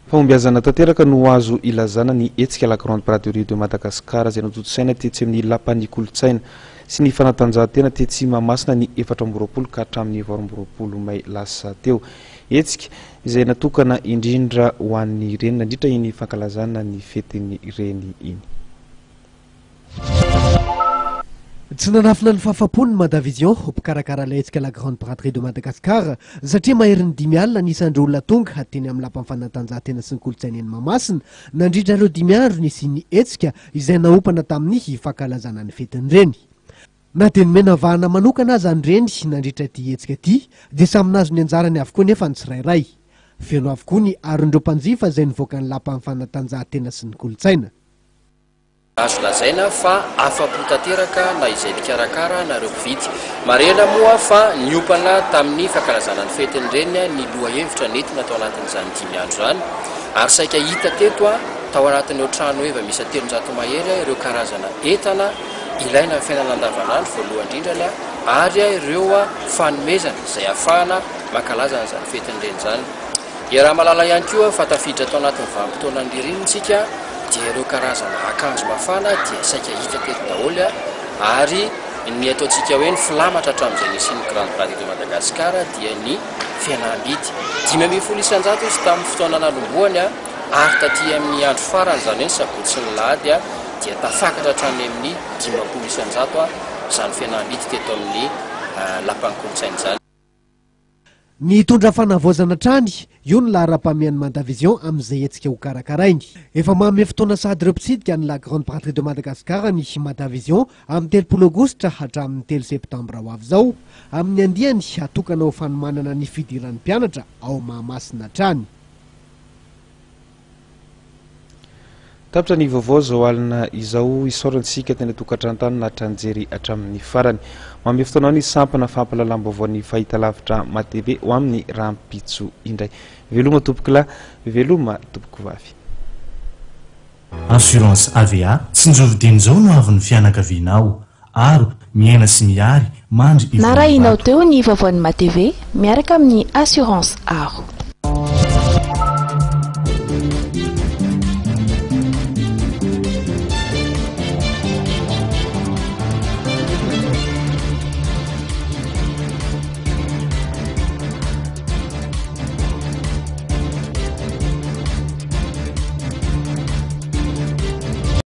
Fahombiazana tanteraka no azo ilazana ny hetsika la Grande Braderie de Madagascar izay nototosaina tetsy amin'ny lapan'ny kolontsaina sy ny fanatanjahantena tetsy Mahamasina ny 4 ka hatramin'ny 8 May lasa teo. Hetsika izay natokana indrindra ho an'ny reny nandritra iny fankalazana ny fetiny reny iny. Tsy nanafina ny fahafapony Madavision mpikarakara letsika la Grande Braderie de Madagascar satria maherin'ny 5 alina nisandro olona tonga hateny amin'ny lapan'ny fanatanjahantena sy ny kolontsaina eny Mahamasina nandritra ireo 5 andro nisy ny hetsika izay naompana tamin'ny fankalazana ny fetiny reny. Na dia nomena vahana manokana aza ny reny nandritra ty hetsika ty dia samy nazo ny anjarany avokoa nefa ny tsirairay. Feno avokoa ny arondreo mpanjifa izay nivoaka ny lapan'ny fanatanjahantena sy ny kolontsaina. Azo lazaina fa afa-po tanteraka na izay mpikarakara nareo mpividy. Marena moa fa niompana tamin'ny fankalazana ny fetiny reny ny lohahevitra nentina tao anatin'izany 5 andro zany. Ary saika hita teto tao anatin'ireo trano eva misy 300 mahery ireo karazana entana ilaina amin'ny fiainana andavanandro voalohany indrindrany ary ireo fanomezana izay ahafahana mankalaza an'izany fetiny reny zany. Dia raha malala ihany koa fa tafiditra tao anatin'ny vanim-potoanan'ny ririnitsika dia ireo karazana akanjo mafana dia saika hita teto daholo ary ny ataontsika hoe ny filamatra hatramin'izay nisy ny Grande Braderie de Madagascar dia ny fihenam-bidy 500 isan-jato izy tamin'ny fotoana nalomboany ary taty amin'ny andro farany izany hoe sabotsy sy ny lahady dia tafakatra hatrany amin'ny 50 isan-jato izany fihenam-bidy teto amin'ny lapan'ny kolontsaina izany. Ny tondra fanavoazana trany io ny lahara-pamehan'ny Madavision amin'izay hetsika ho karakarainy. Efa manome fotoana sady ireo mpitsidika ny la Grande Braderie de Madagascar ny Madavision amin'ny 3 Aogositra hatramin'ny 3 Septambra ho avy izao amin'ny andiany atokana ho fanomanana ny fidiran'ny mpianatra ao Mahamasina trany. Tapitra ny vaovao zao alina izao isaorantsika teny tokantrano na tranjery hatramin'ny farany. Manome fotoana ny sampana fampalalam-baovao ny fahitalavitra matv ho amin'ny rahampitso indray. Veloma tompokila, veloma tompoko vavy. Assurance AVA tsinjovidiny zao no avy ny fianakavianao. Aro, miaina sy miary, mandry narahinao teo ny vaovaon'ny matv miaraka amin'ny assurance Aro.